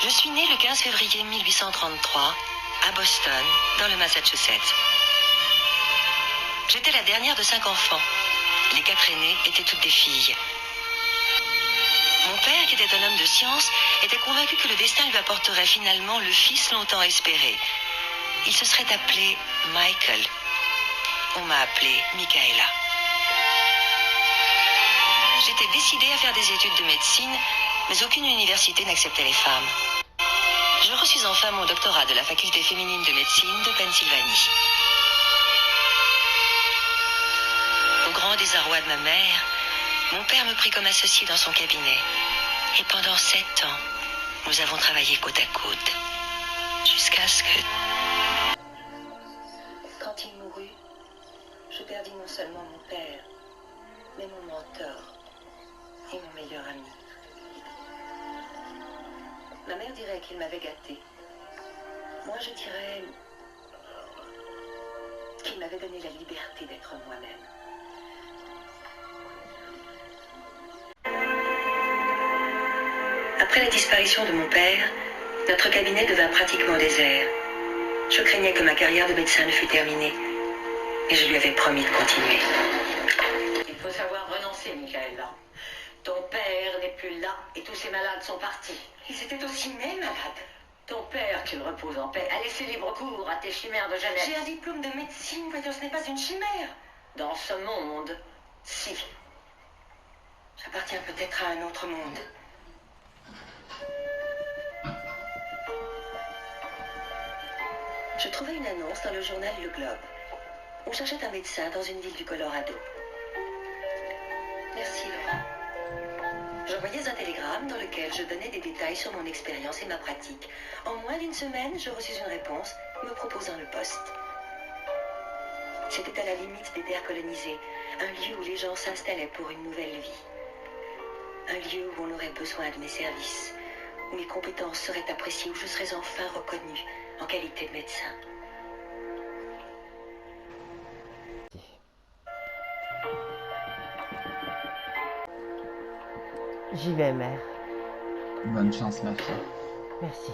Je suis née le 15 février 1833 à Boston, dans le Massachusetts. J'étais la dernière de 5 enfants. Les 4 aînés étaient toutes des filles. Mon père, qui était un homme de science, était convaincu que le destin lui apporterait finalement le fils longtemps espéré. Il se serait appelé Michael. On m'a appelée Michaela. J'étais décidée à faire des études de médecine, mais aucune université n'acceptait les femmes. Je reçus enfin mon doctorat de la faculté féminine de médecine de Pennsylvanie. Au grand désarroi de ma mère, mon père me prit comme associé dans son cabinet. Et pendant 7 ans, nous avons travaillé côte à côte. Jusqu'à ce que... Quand il mourut, je perdis non seulement mon père, mais mon mentor et mon meilleur ami. Ma mère dirait qu'il m'avait gâtée. Moi, je dirais qu'il m'avait donné la liberté d'être moi-même. Après la disparition de mon père, notre cabinet devint pratiquement désert. Je craignais que ma carrière de médecin ne fût terminée, et je lui avais promis de continuer. Il faut savoir renoncer, Michaela. Ton père n'est plus là et tous ces malades sont partis. Ils étaient aussi nés malades. Ton père, qu'il repose en paix, a laissé libre cours à tes chimères de jeunesse. J'ai un diplôme de médecine, voyons, ce n'est pas une chimère. Dans ce monde, si. J'appartiens peut-être à un autre monde. Je trouvais une annonce dans le journal Le Globe. On cherchait un médecin dans une ville du Colorado. Merci, Laurent. J'envoyais un télégramme dans lequel je donnais des détails sur mon expérience et ma pratique. En moins d'1 semaine, je reçus une réponse me proposant le poste. C'était à la limite des terres colonisées, un lieu où les gens s'installaient pour une nouvelle vie. Un lieu où on aurait besoin de mes services, où mes compétences seraient appréciées, où je serais enfin reconnue en qualité de médecin. J'y vais, mère. Bonne chance, ma fille. Merci.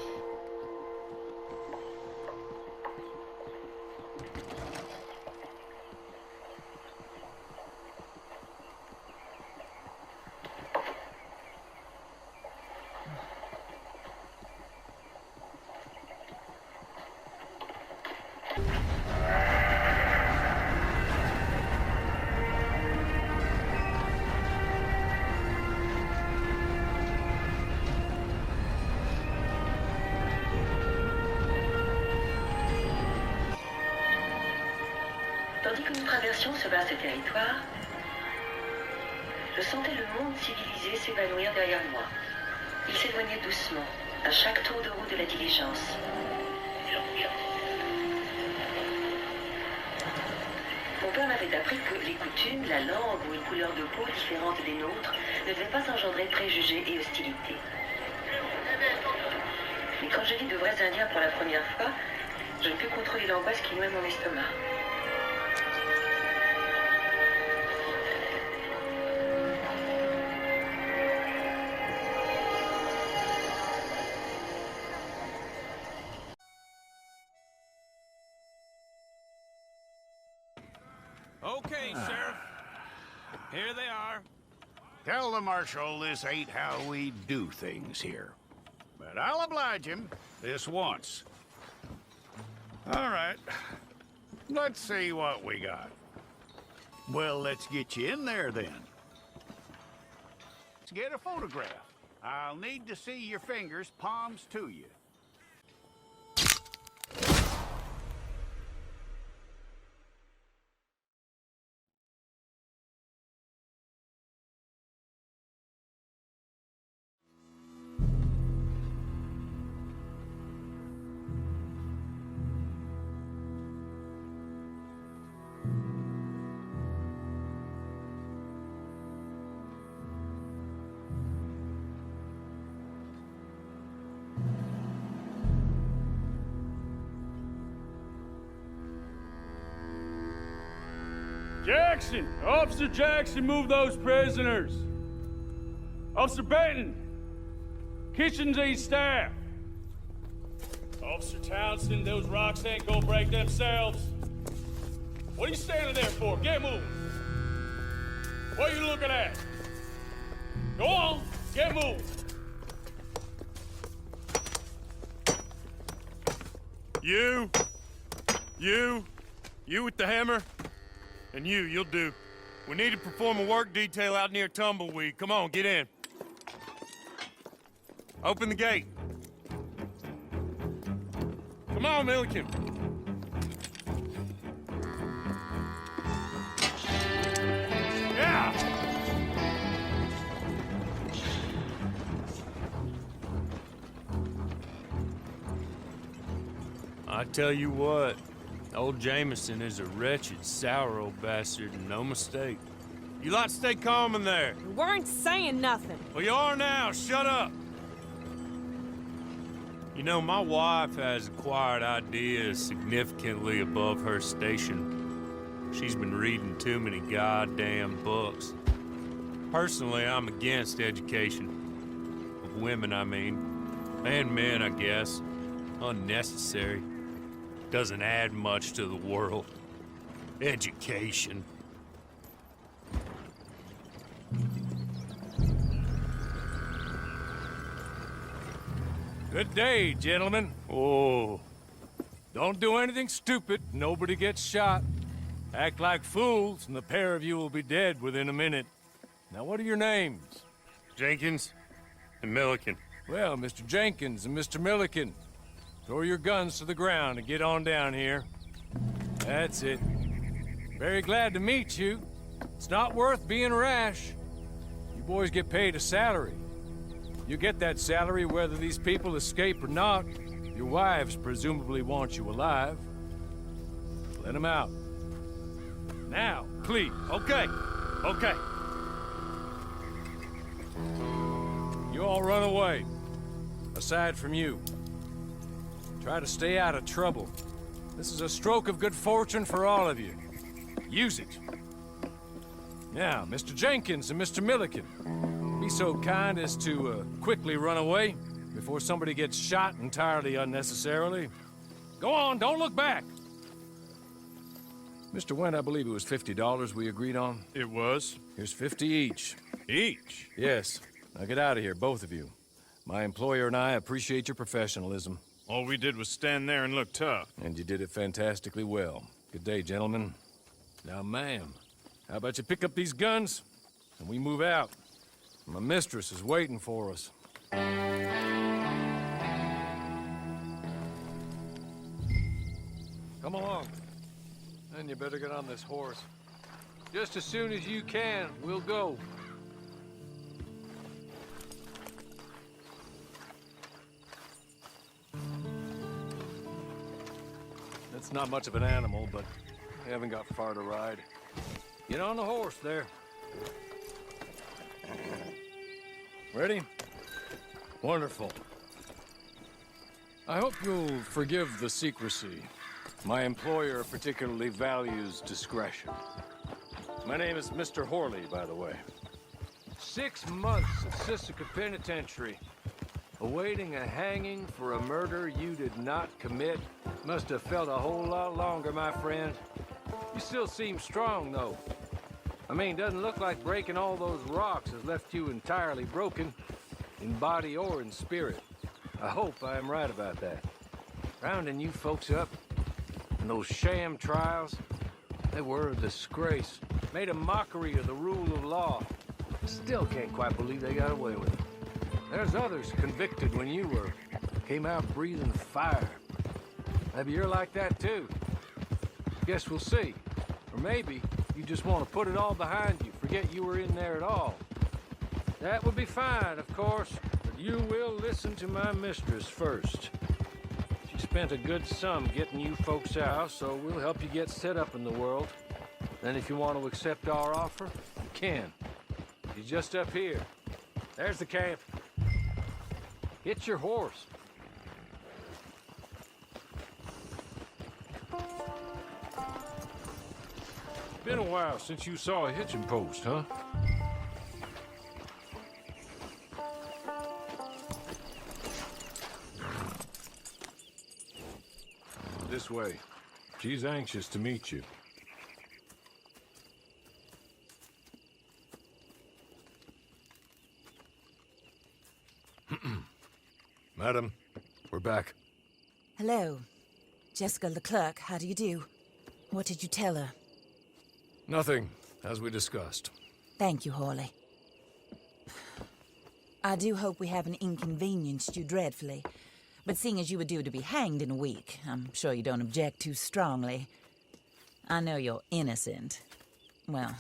Tandis que nous traversions ce vaste territoire, je sentais le monde civilisé s'évanouir derrière moi. Il s'éloignait doucement, à chaque tour de roue de la diligence. Mon père m'avait appris que les coutumes, la langue ou une couleur de peau différente des nôtres ne devaient pas engendrer préjugés et hostilités. Mais quand je vis de vrais Indiens pour la première fois, je ne pus contrôler l'angoisse qui nouait mon estomac. Okay, Sheriff. Here they are. Tell the Marshal this ain't how we do things here. But I'll oblige him this once. All right. Let's see what we got. Well, let's get you in there then. Let's get a photograph. I'll need to see your fingers, palms to you. Jackson! Officer Jackson, move those prisoners. Officer Benton, kitchen's staff. Officer Townsend, those rocks ain't gonna break themselves. What are you standing there for? Get moving. What are you looking at? Go on, get moving. You with the hammer? And you'll do. We need to perform a work detail out near Tumbleweed. Come on, get in. Open the gate. Come on, Milliken. Yeah! I tell you what, old Jameson is a wretched, sour old bastard, and no mistake. You lot stay calm in there. We weren't saying nothing. Well, you are now. Shut up. You know, my wife has acquired ideas significantly above her station. She's been reading too many goddamn books. Personally, I'm against education. Of women, I mean. And men, I guess. Unnecessary. Doesn't add much to the world. Education. Good day, gentlemen. Oh, Don't do anything stupid. Nobody gets shot. Act like fools, and the pair of you will be dead within a minute. Now, what are your names? Jenkins and Milliken. Well, Mr. Jenkins and Mr. Milliken, throw your guns to the ground and get on down here. That's it. Very glad to meet you. It's not worth being rash. You boys get paid a salary. You get that salary whether these people escape or not. Your wives presumably want you alive. Let them out. Now, please. Okay. You all run away. Aside from you. Try to stay out of trouble. This is a stroke of good fortune for all of you. Use it. Now, Mr. Jenkins and Mr. Milliken, be so kind as to quickly run away before somebody gets shot entirely unnecessarily. Go on, don't look back. Mr. Wendt, I believe it was $50 we agreed on. It was. Here's 50 each. Each? Yes. Now get out of here, both of you. My employer and I appreciate your professionalism. All we did was stand there and look tough. And you did it fantastically well. Good day, gentlemen. Now, ma'am, how about you pick up these guns and we move out? My mistress is waiting for us. Come along. Then you better get on this horse. Just as soon as you can, we'll go. That's not much of an animal, but we haven't got far to ride. Get on the horse there. Ready? Wonderful. I hope you'll forgive the secrecy. My employer particularly values discretion. My name is Mr. Horley, by the way. 6 months of Sisika Penitentiary. Awaiting a hanging for a murder you did not commit. Must have felt a whole lot longer, my friend. You still seem strong, though. I mean, doesn't look like breaking all those rocks has left you entirely broken, in body or in spirit. I hope I am right about that. Rounding you folks up, and those sham trials, they were a disgrace. Made a mockery of the rule of law. Still can't quite believe they got away with it. There's others convicted when you were. Came out breathing fire. Maybe you're like that too. Guess we'll see. Or maybe you just want to put it all behind you, forget you were in there at all. That would be fine, of course, but you will listen to my mistress first. She spent a good sum getting you folks out, so we'll help you get set up in the world. Then if you want to accept our offer, you can. She's just up here. There's the camp. Hit your horse. Been a while since you saw a hitching post, huh? This way. She's anxious to meet you. Madam, we're back. Hello. Jessica Leclerc, how do you do? What did you tell her? Nothing, as we discussed. Thank you, Hawley. I do hope we haven't inconvenienced you dreadfully. But seeing as you were due to be hanged in a week, I'm sure you don't object too strongly. I know you're innocent. Well,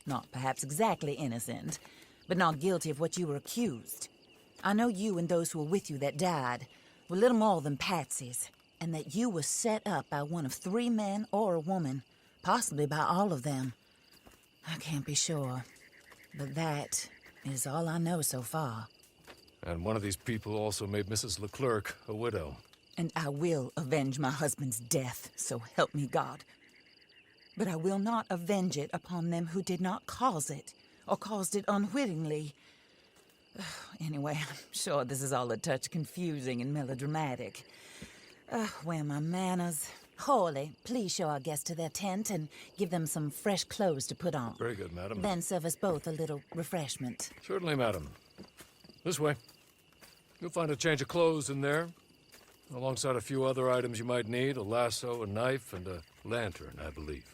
not perhaps exactly innocent, but not guilty of what you were accused. I know you and those who were with you that died were little more than patsies, and that you were set up by one of 3 men or a woman, possibly by all of them. I can't be sure, but that is all I know so far. And one of these people also made Mrs. Leclerc a widow. And I will avenge my husband's death, so help me God. But I will not avenge it upon them who did not cause it, or caused it unwittingly. Anyway, I'm sure this is all a touch confusing and melodramatic. Where are my manners? Hawley, please show our guests to their tent and give them some fresh clothes to put on. Very good, madam. Then serve us both a little refreshment. Certainly, madam. This way. You'll find a change of clothes in there, alongside a few other items you might need, a lasso, a knife, and a lantern, I believe.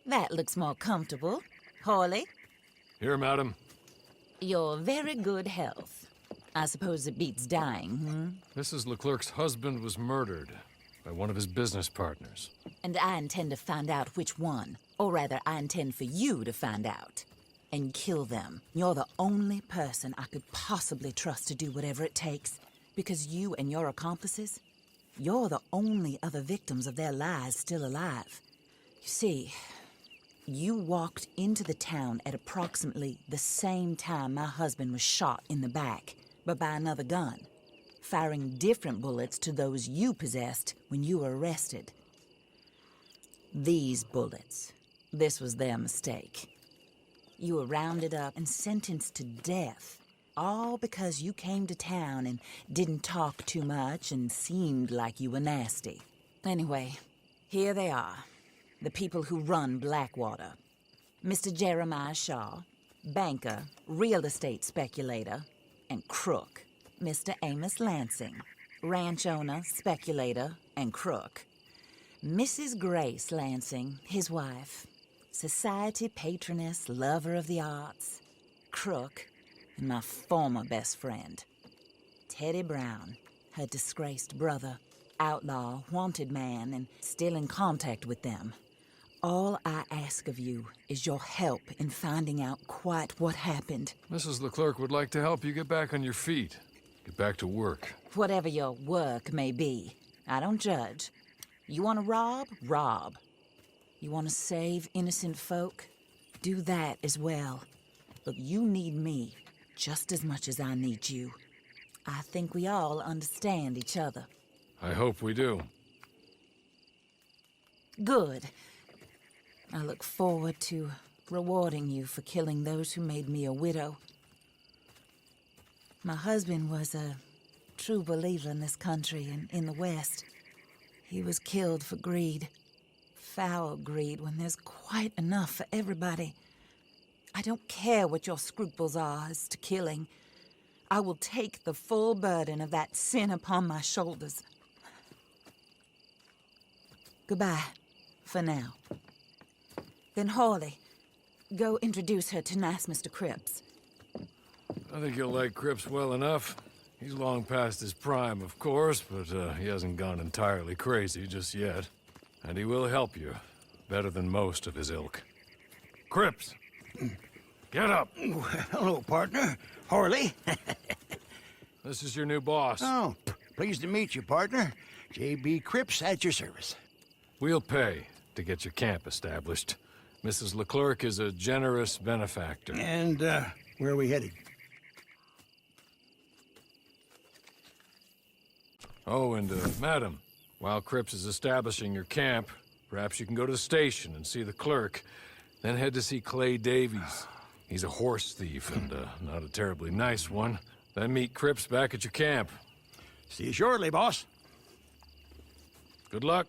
That looks more comfortable. Hawley, Here, madam. your very good health. I suppose it beats dying, Mrs. Leclerc's husband was murdered by one of his business partners. And I intend to find out which one. Or rather, I intend for you to find out. And kill them. You're the only person I could possibly trust to do whatever it takes. Because you and your accomplices, you're the only other victims of their lies still alive. You see, you walked into the town at approximately the same time my husband was shot in the back, but by another gun, firing different bullets to those you possessed when you were arrested. These bullets, this was their mistake. You were rounded up and sentenced to death, all because you came to town and didn't talk too much and seemed like you were nasty. Anyway, here they are. The people who run Blackwater. Mr. Jeremiah Shaw, banker, real estate speculator, and crook. Mr. Amos Lansing, ranch owner, speculator, and crook. Mrs. Grace Lansing, his wife, society patroness, lover of the arts, crook, and my former best friend. Teddy Brown, her disgraced brother, outlaw, wanted man, and still in contact with them. All I ask of you is your help in finding out quite what happened. Mrs. Leclerc would like to help you get back on your feet. Get back to work. Whatever your work may be, I don't judge. You want to rob? Rob. You want to save innocent folk? Do that as well. Look, you need me just as much as I need you. I think we all understand each other. I hope we do. Good. I look forward to rewarding you for killing those who made me a widow. My husband was a true believer in this country and in the West. He was killed for greed. Foul greed when there's quite enough for everybody. I don't care what your scruples are as to killing. I will take the full burden of that sin upon my shoulders. Goodbye, for now. Then Hawley, go introduce her to nice Mr. Cripps. I think you'll like Cripps well enough. He's long past his prime, of course, but he hasn't gone entirely crazy just yet. And he will help you, better than most of his ilk. Cripps! Get up! Hello, partner. Hawley. This is your new boss. Oh, pleased to meet you, partner. J.B. Cripps at your service. We'll pay to get your camp established. Mrs. Leclerc is a generous benefactor. And, where are we headed? Oh, and, madam, while Cripps is establishing your camp, perhaps you can go to the station and see the clerk, then head to see Clay Davies. He's a horse thief, and not a terribly nice one. Then meet Cripps back at your camp. See you shortly, boss. Good luck.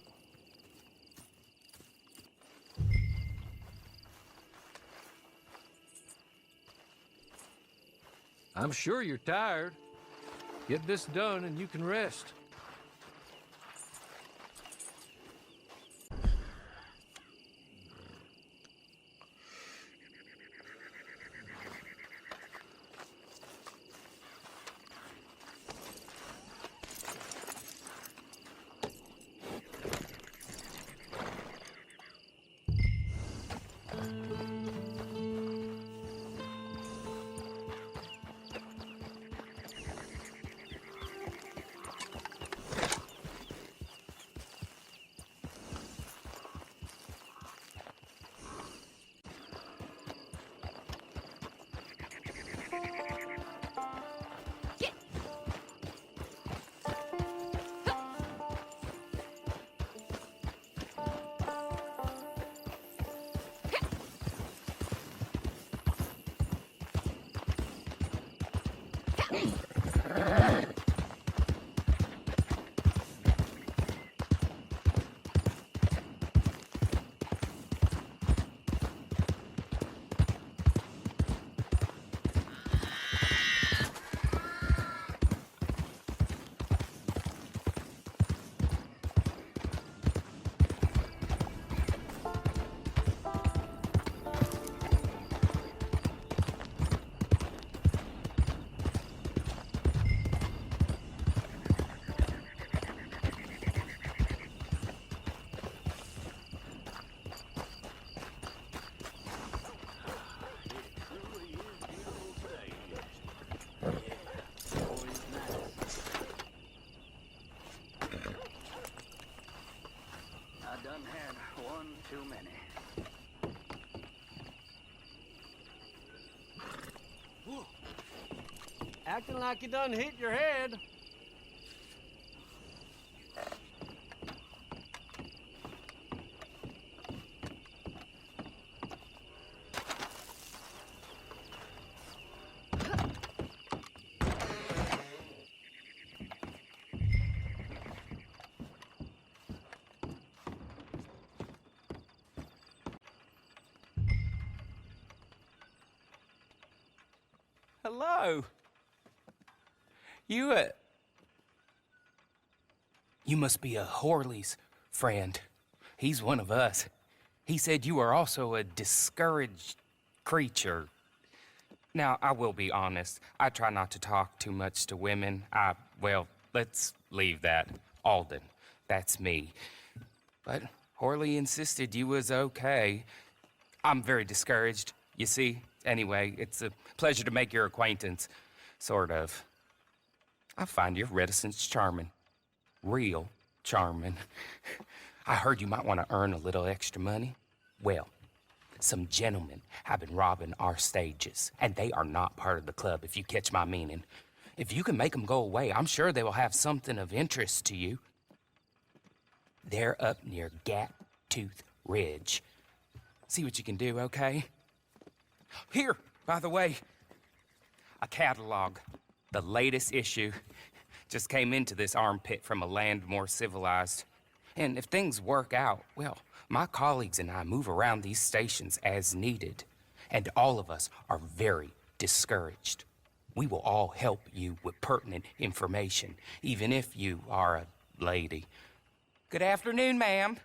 I'm sure you're tired. Get this done and you can rest. Acting like you done hit your head. Hello. You must be a Horley's friend. He's one of us. He said you are also a discouraged creature. Now, I will be honest. I try not to talk too much to women. Well, let's leave that. Alden, that's me. But Horley insisted you was okay. I'm very discouraged, you see. Anyway, it's a pleasure to make your acquaintance. Sort of. I find your reticence charming. Real charming. I heard you might want to earn a little extra money. Well, some gentlemen have been robbing our stages, and they are not part of the club, if you catch my meaning. If you can make them go away, I'm sure they will have something of interest to you. They're up near Gat-Tooth Ridge. See what you can do, okay? Here, by the way, a catalog. The latest issue just came into this armpit from a land more civilized. And if things work out, well, my colleagues and I move around these stations as needed. And all of us are very discouraged. We will all help you with pertinent information, even if you are a lady. Good afternoon, ma'am.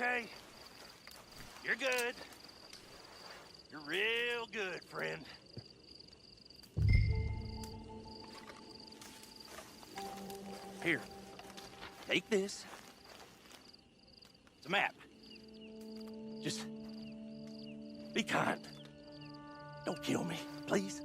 okay. You're good. You're real good, friend. Here, take this. It's a map. Just be kind. Don't kill me, please.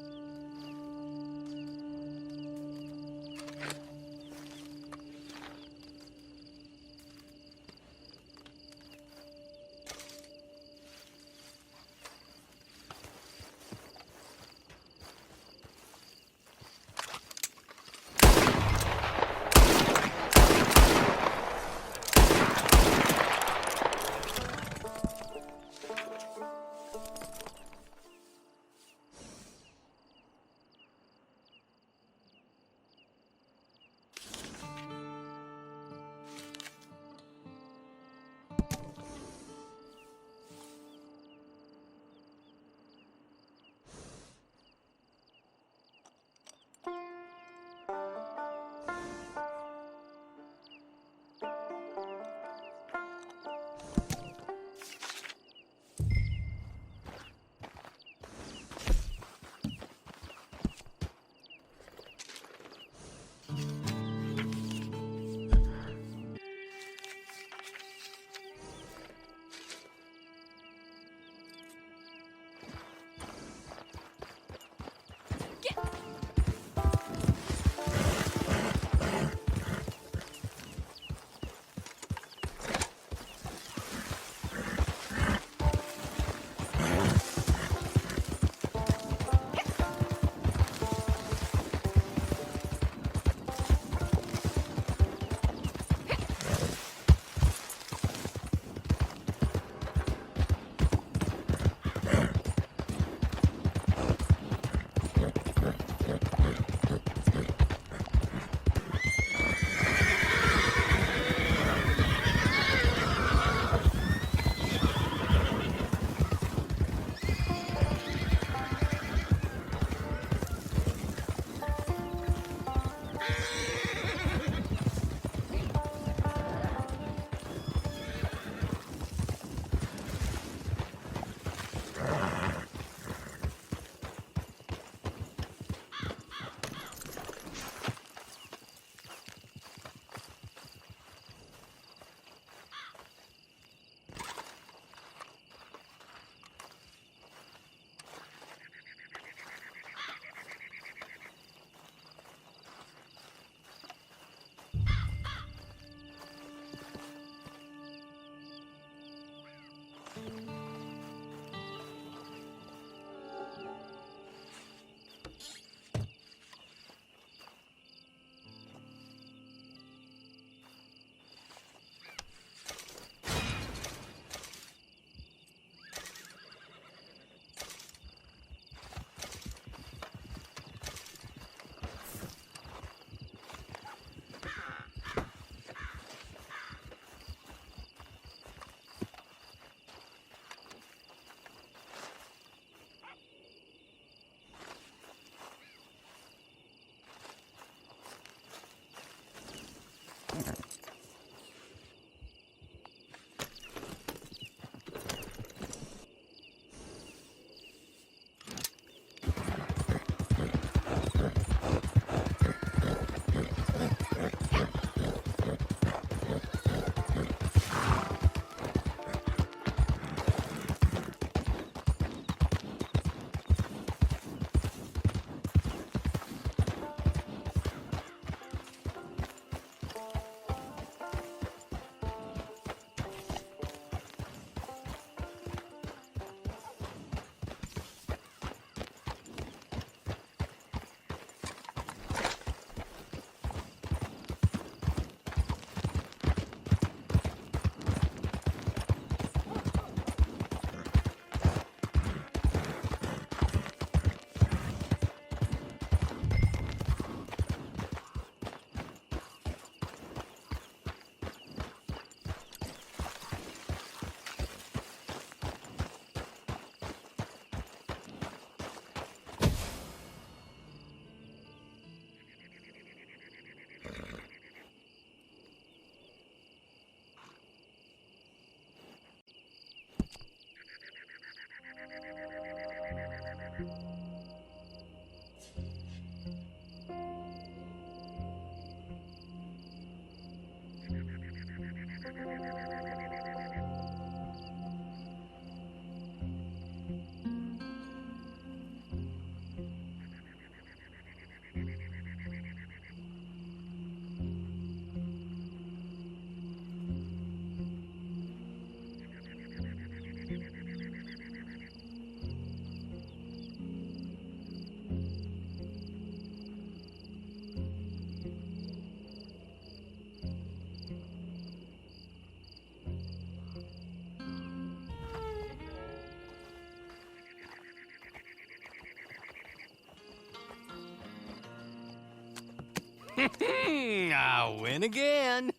I win again.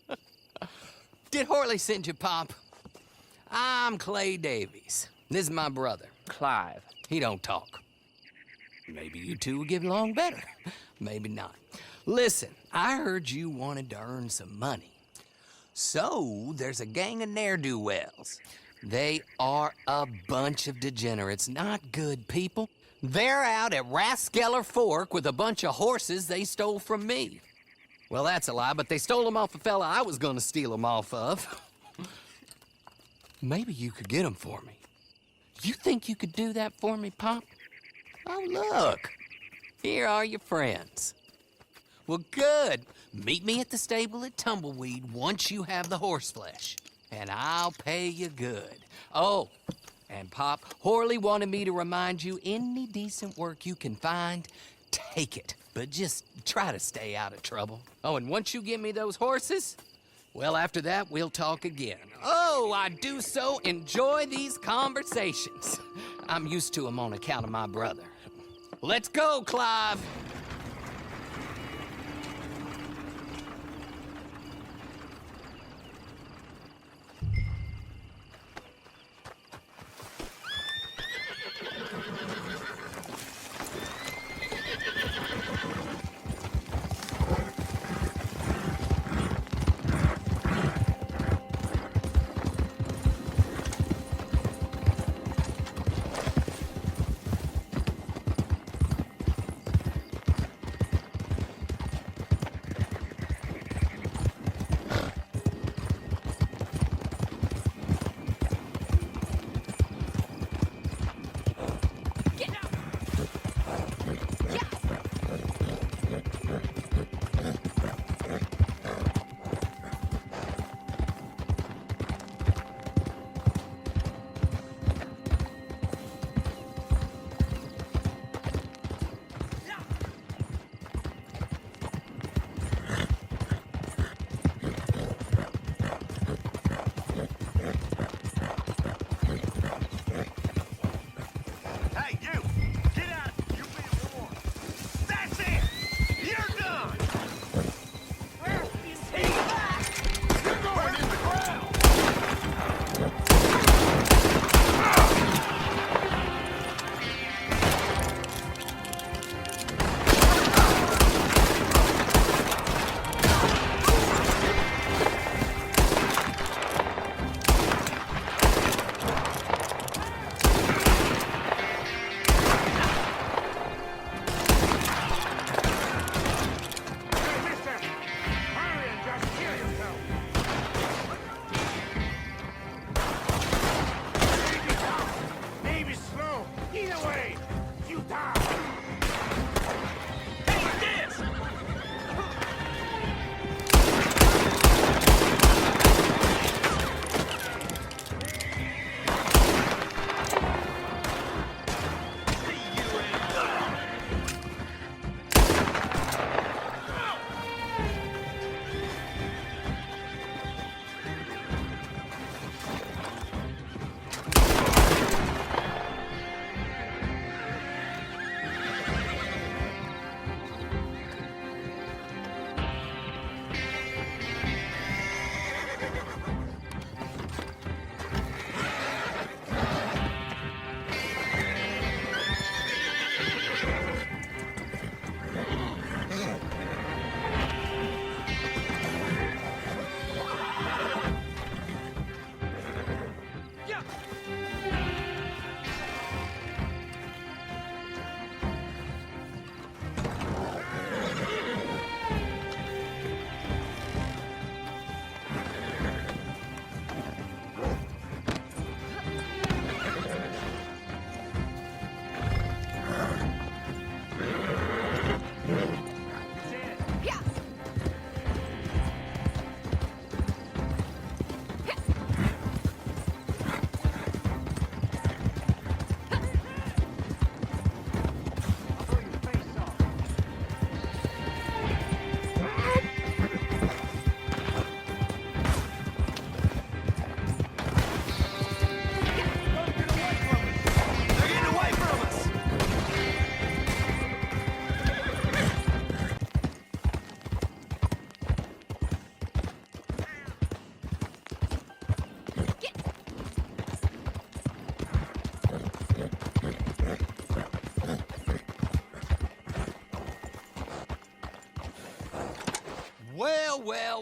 Did Horley send you, Pop? I'm Clay Davies. This is my brother, Clive. He don't talk. Maybe you two will get along better. Maybe not. Listen, I heard you wanted to earn some money. So, there's a gang of ne'er-do-wells. They are a bunch of degenerates, not good people. They're out at Raskeller Fork with a bunch of horses they stole from me. Well, that's a lie, but they stole them off a fella I was gonna steal them off of. Maybe you could get them for me. You think you could do that for me, Pop? Oh, look. Here are your friends. Well, good. Meet me at the stable at Tumbleweed once you have the horse flesh, and I'll pay you good. Oh, and Pop, Horley wanted me to remind you, any decent work you can find, take it. But just try to stay out of trouble. Oh, and once you give me those horses, well, after that, we'll talk again. Oh, I do so enjoy these conversations. I'm used to them on account of my brother. Let's go, Clive.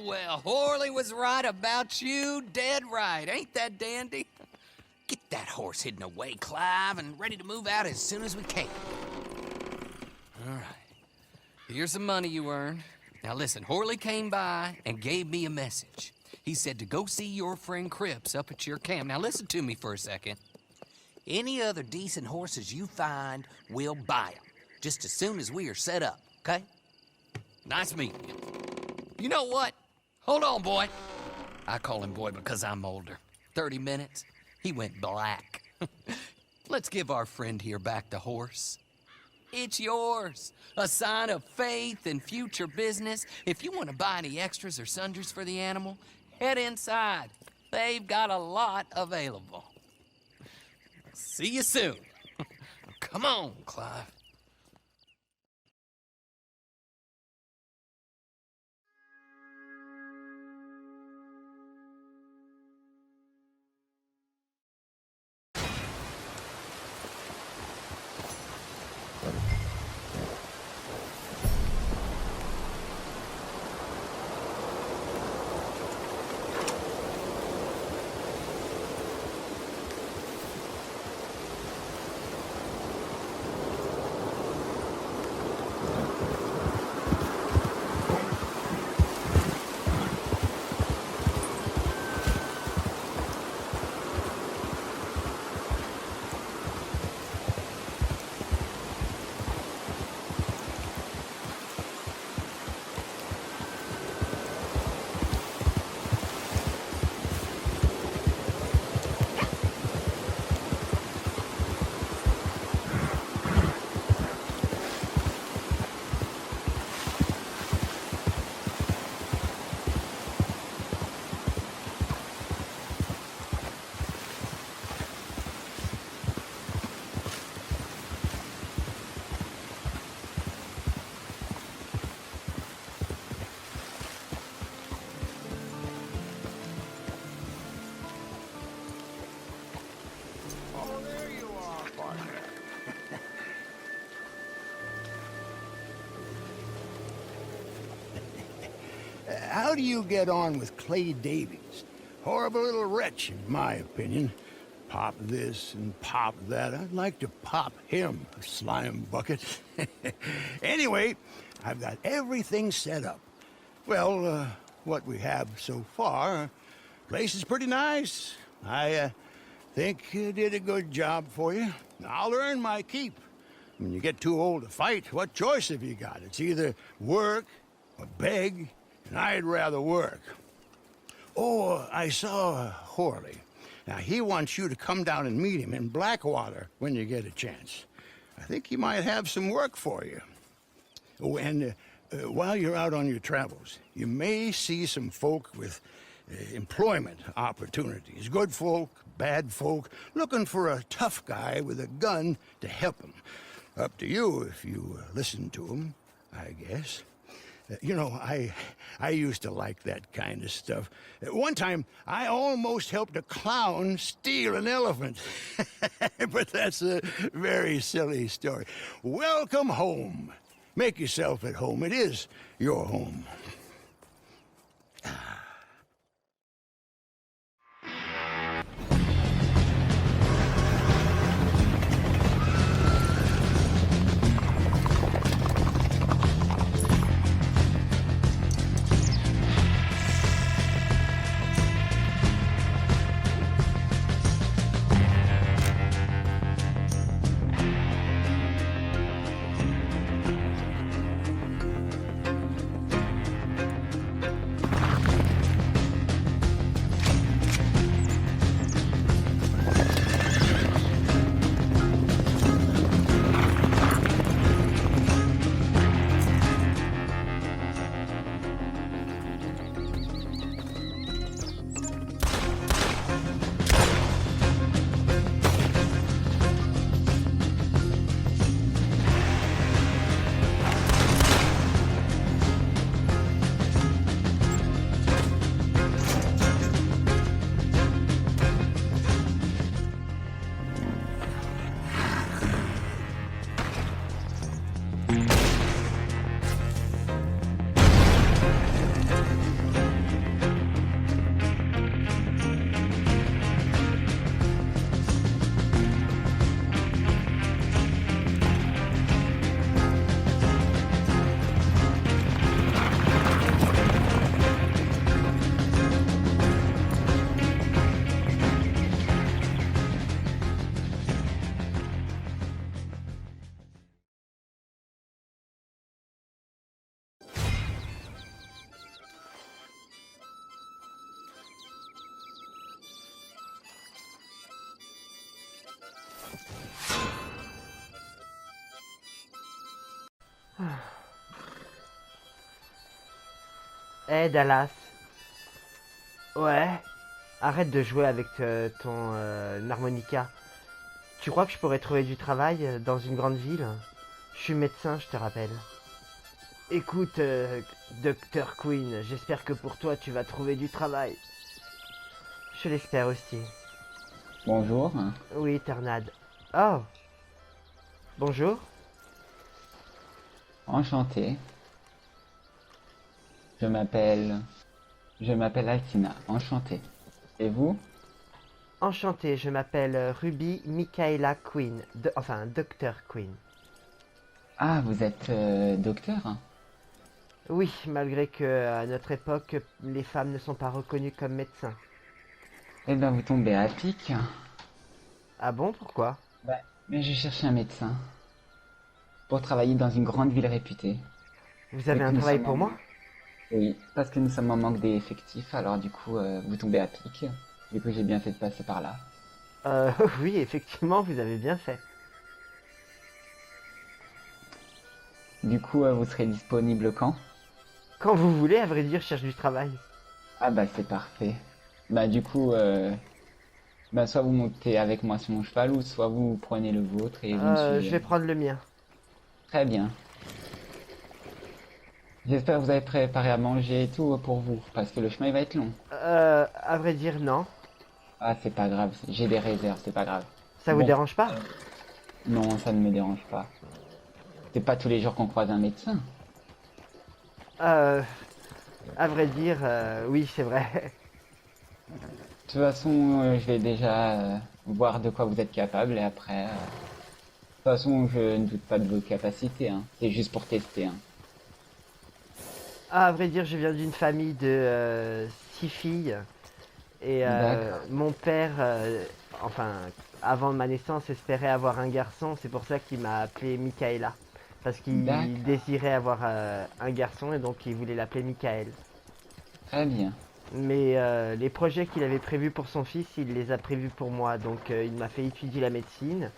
well, Horley was right about you, dead right. Ain't that dandy? Get that horse hidden away, Clive, and ready to move out as soon as we can. All right. Here's the money you earned. Now listen, Horley came by and gave me a message. He said to go see your friend Cripps up at your camp. Now listen to me for a second. Any other decent horses you find, we'll buy them. Just as soon as we are set up, okay? Nice meeting you. You know what? Hold on, boy. I call him boy because I'm older. 30 minutes, he went black. Let's give our friend here back the horse. It's yours. A sign of faith and future business. If you want to buy any extras or sundries for the animal, head inside. They've got a lot available. See you soon. Come on, Clive. Oh, there you are, partner. How do you get on with Clay Davies? Horrible little wretch, in my opinion. Pop this and pop that. I'd like to pop him, a slime bucket. Anyway, I've got everything set up. Well, what we have so far, place is pretty nice. I think you did a good job for you. I'll earn my keep. When you get too old to fight, what choice have you got? It's either work or beg, and I'd rather work. Oh, I saw Horley. Now, he wants you to come down and meet him in Blackwater when you get a chance. I think he might have some work for you. Oh, and while you're out on your travels, you may see some folk with employment opportunities. Good folk, bad folk, looking for a tough guy with a gun to help them. Up to you if you listen to them, I guess. You know, I used to like that kind of stuff. One time, I almost helped a clown steal an elephant. But that's a very silly story. Welcome home. Make yourself at home. It is your home. Eh Dallas. Ouais. Arrête de jouer avec ton harmonica. Tu crois que je pourrais trouver du travail dans une grande ville? Je suis médecin, je te rappelle. Écoute, docteur Quinn, j'espère que pour toi tu vas trouver du travail. Je l'espère aussi. Bonjour. Oui, Tornade. Oh. Bonjour. Enchanté. Je m'appelle Altina. Enchanté. Et vous? Enchanté, je m'appelle Ruby Michaela Quinn. Enfin, Docteur Quinn. Ah, vous êtes docteur? Oui, malgré que à notre époque, les femmes ne sont pas reconnues comme médecins. Eh ben, vous tombez à pic. Ah bon, pourquoi? Bah, mais je cherche un médecin pour travailler dans une grande ville réputée. Vous avez un travail pour moi? Oui, parce que nous sommes en manque d'effectifs, alors du coup, vous tombez à pic. Du coup, j'ai bien fait de passer par là. Oui, effectivement, vous avez bien fait. Du coup, vous serez disponible quand? Quand vous voulez, à vrai dire, je cherche du travail. Ah bah, c'est parfait. Bah, du coup, bah, soit vous montez avec moi sur mon cheval, ou soit vous prenez le vôtre et vous me suivez. Je vais prendre le mien. Très bien. J'espère que vous avez préparé à manger et tout pour vous, parce que le chemin il va être long. À vrai dire, non. Ah, c'est pas grave, j'ai des réserves, c'est pas grave. Ça vous dérange pas? Non, ça ne me dérange pas. C'est pas tous les jours qu'on croise un médecin. À vrai dire, oui, c'est vrai. De toute façon, je vais déjà voir de quoi vous êtes capable et après... De toute façon, je ne doute pas de vos capacités, hein. C'est juste pour tester, hein. À vrai dire, je viens d'une famille de 6 filles. Et mon père, enfin, avant ma naissance, espérait avoir un garçon. C'est pour ça qu'il m'a appelé Michaela. Parce qu'il désirait avoir un garçon et donc il voulait l'appeler Michael. Très bien. Mais les projets qu'il avait prévus pour son fils, il les a prévus pour moi. Donc il m'a fait étudier la médecine.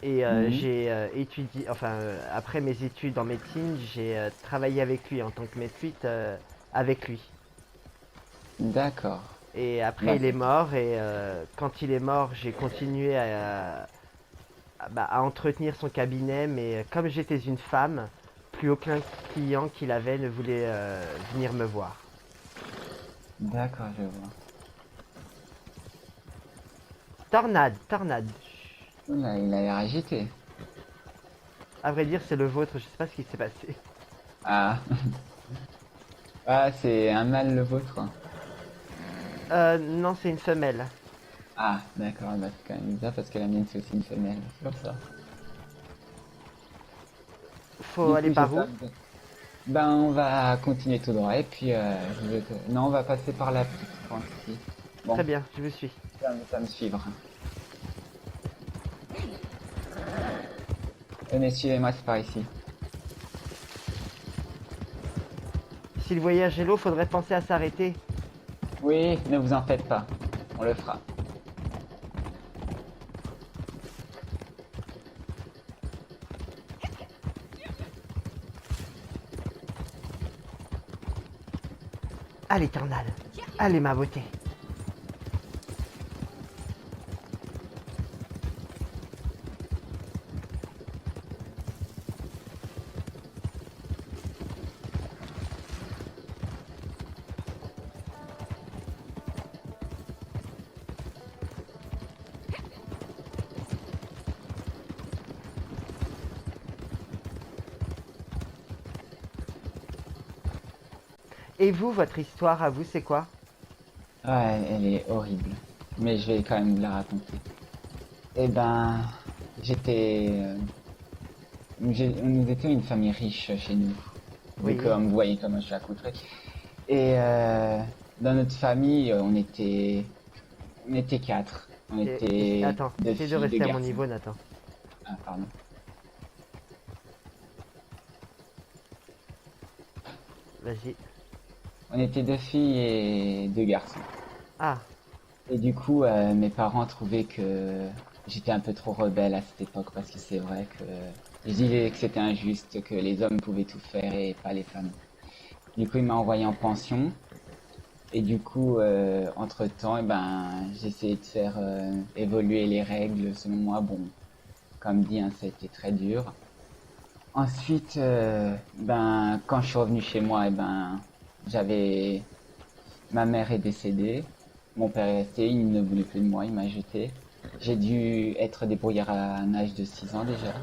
Et j'ai étudié, enfin, après mes études en médecine, j'ai travaillé avec lui en tant que médecin avec lui. D'accord. Et après il est mort et quand il est mort, j'ai continué à entretenir son cabinet, mais comme j'étais une femme, plus aucun client qu'il avait ne voulait venir me voir. D'accord, je vois. Tornade, tornade. Là, il a l'air agité. À vrai dire, c'est le vôtre, je sais pas ce qui s'est passé. Ah. Ah, c'est un mâle le vôtre. Non, c'est une femelle. Ah, d'accord, bah, c'est quand même bizarre parce que la mienne c'est aussi une femelle, c'est pour ça. Faut aller par où? Ben, on va continuer tout droit et puis non, on va passer par la petite pente ici. Bon. Très bien, je vous suis. Ça me suivre. Mais suivez-moi, c'est par ici. Si le voyage est long, faudrait penser à s'arrêter. Oui, ne vous en faites pas. On le fera. Allez, Tornade. Allez, ma beauté. Et vous, votre histoire à vous, c'est quoi? Ouais, elle est horrible. Mais je vais quand même vous la raconter. Eh ben, nous étions une famille riche chez nous. Oui. Donc, vous voyez comment je suis accoutré. Et dans notre famille, on était 4. On était Attends, essaye de rester à mon niveau, Nathan. Ah, pardon. Vas-y. On était 2 filles et 2 garçons. Ah. Et du coup, mes parents trouvaient que j'étais un peu trop rebelle à cette époque parce que c'est vrai que Je disais que c'était injuste, que les hommes pouvaient tout faire et pas les femmes. Du coup, il m'a envoyé en pension. Et du coup, entre-temps, eh ben, j'ai essayé de faire évoluer les règles selon moi. Bon, comme dit, hein, ça a été très dur. Ensuite, ben, quand je suis revenu chez moi, eh ben, j'avais... Ma mère est décédée. Mon père est resté, il ne voulait plus de moi, il m'a jeté. J'ai dû être débrouillard à un âge de 6 ans déjà.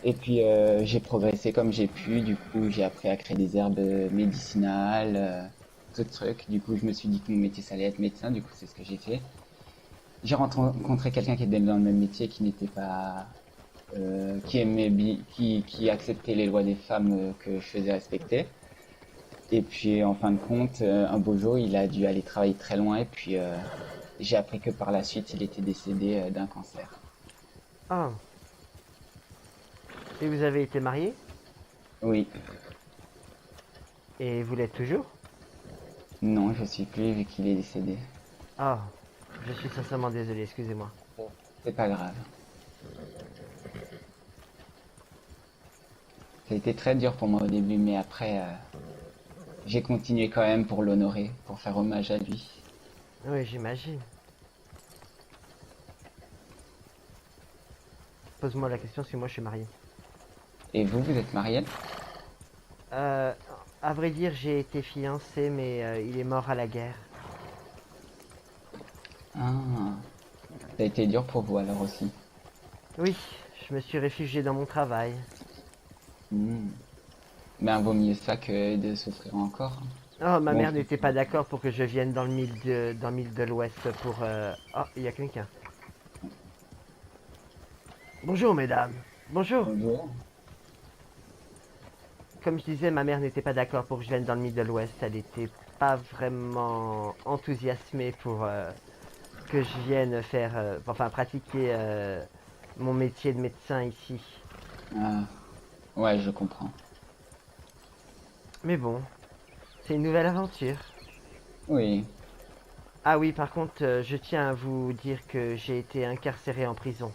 Et puis j'ai progressé comme j'ai pu, du coup j'ai appris à créer des herbes médicinales, tout truc. Du coup je me suis dit que mon métier ça allait être médecin, du coup c'est ce que j'ai fait. J'ai rencontré quelqu'un qui était dans le même métier, qui n'était pas... qui aimait qui acceptait les lois des femmes que je faisais respecter. Et puis en fin de compte, un beau jour il a dû aller travailler très loin et puis j'ai appris que par la suite il était décédé d'un cancer. Ah. Et vous avez été marié? Oui. Et vous l'êtes toujours? Non, je suis plus vu qu'il est décédé. Ah, je suis sincèrement désolé, excusez-moi. C'est pas grave. Ça a été très dur pour moi au début, mais après, j'ai continué quand même pour l'honorer, pour faire hommage à lui. Oui, j'imagine. Pose-moi la question si moi je suis marié. Et vous, vous êtes marié? À vrai dire, j'ai été fiancé, mais il est mort à la guerre. Ah, ça a été dur pour vous alors aussi. Oui, je me suis réfugié dans mon travail. Ben, vaut mieux ça que de souffrir encore. Oh, ma Bon, mère n'était pas d'accord pour que je vienne dans le mille de l'Ouest pour... Oh, il y a quelqu'un. Bonjour, mesdames. Bonjour. Bonjour. Comme je disais, ma mère n'était pas d'accord pour que je vienne dans le Middle West. Elle n'était pas vraiment enthousiasmée pour que je vienne faire, enfin pratiquer mon métier de médecin ici. Ah, ouais, je comprends. Mais bon, c'est une nouvelle aventure. Oui. Ah oui, par contre, je tiens à vous dire que j'ai été incarcéré en prison.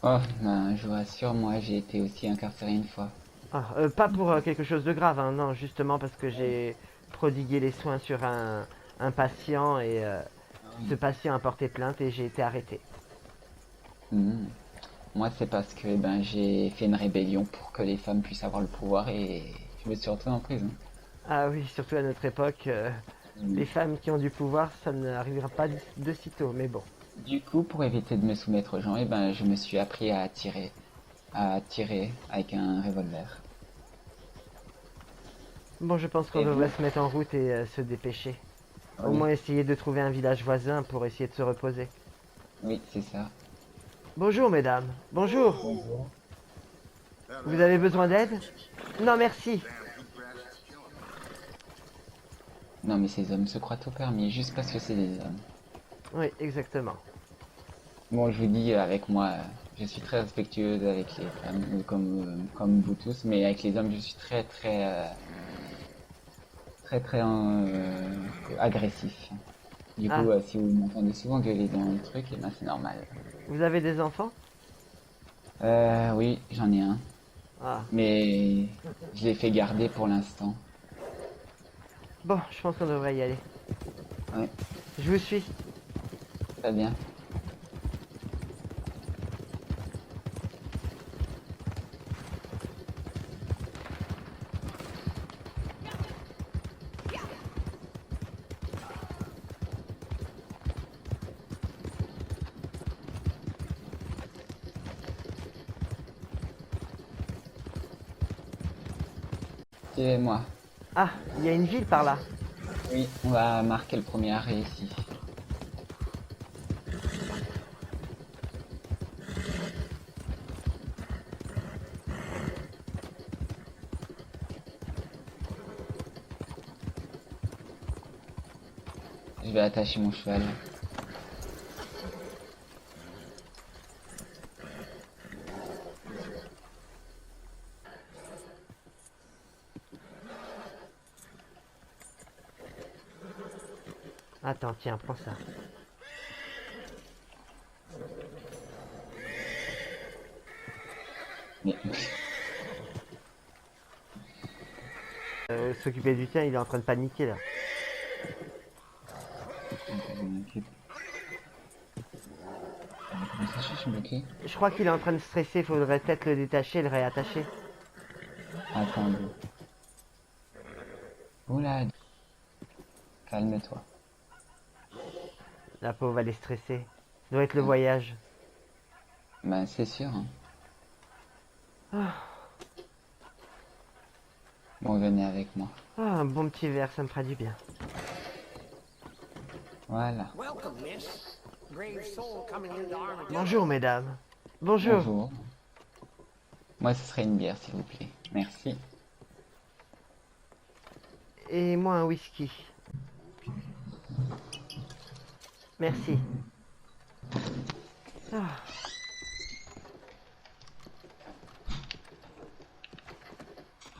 Oh, ben, je vous rassure, moi j'ai été aussi incarcéré une fois. Ah, pas pour quelque chose de grave, hein, non, justement parce que j'ai prodigué les soins sur un patient et ce patient a porté plainte et j'ai été arrêté. Moi c'est parce que ben, j'ai fait une rébellion pour que les femmes puissent avoir le pouvoir et je me suis retrouvé en prison. Ah oui, surtout à notre époque, les femmes qui ont du pouvoir, ça n'arrivera pas de sitôt, mais bon. Du coup, pour éviter de me soumettre aux gens, eh ben, je me suis appris à tirer avec un revolver. Bon, je pense qu'on devrait se mettre en route et se dépêcher. Oui. Au moins essayer de trouver un village voisin pour essayer de se reposer. Oui, c'est ça. Bonjour, mesdames. Bonjour. Bonjour. Vous avez besoin d'aide? Non, merci. Non, mais ces hommes se croient tout permis juste parce que c'est des hommes. Oui, exactement. Bon, je vous dis, avec moi, je suis très respectueuse avec les femmes, comme vous tous, mais avec les hommes, je suis très agressif. Du coup, si vous m'entendez souvent gueuler dans le truc, eh ben, c'est normal. Vous avez des enfants? Oui, j'en ai un. Ah. Mais je l'ai fait garder pour l'instant. Bon, je pense qu'on devrait y aller. Ouais. Je vous suis. Très bien. Suivez-moi. Ah, il y a une ville par là. Oui, on va marquer le premier arrêt ici. Je vais attacher mon cheval. Attends, tiens, prends ça. Mais... S'occuper du tien, il est en train de paniquer là. Comment ça, je suis bloqué? Je crois qu'il est en train de stresser, faudrait peut-être le détacher et le réattacher. Attendez. Oula. Calme-toi. La pauvre, elle est stressée. Ça doit être le voyage. Ben, c'est sûr. Hein. Ah. Bon, venez avec moi. Ah, un bon petit verre, ça me fera du bien. Voilà. Bonjour, mesdames. Bonjour. Bonjour. Moi, ce serait une bière, s'il vous plaît. Merci. Et moi, un whisky. Merci. Ah.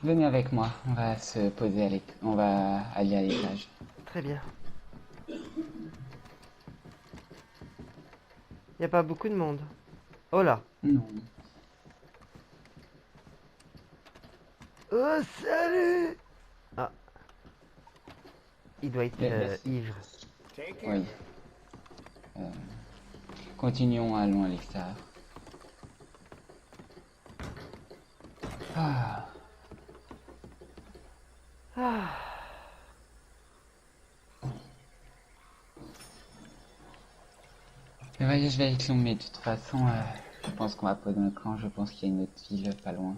Venez avec moi. On va se poser à l'étage. On va aller à l'étage. Très bien. Y a pas beaucoup de monde. Oh là. Non. Oh, salut! Ah. Il doit être ivre. Oui. Continuons, allons à l'extérieur. Ah. Ah. Le voyage va être long, mais de toute façon, je pense qu'on va poser un camp. Je pense qu'il y a une autre ville pas loin.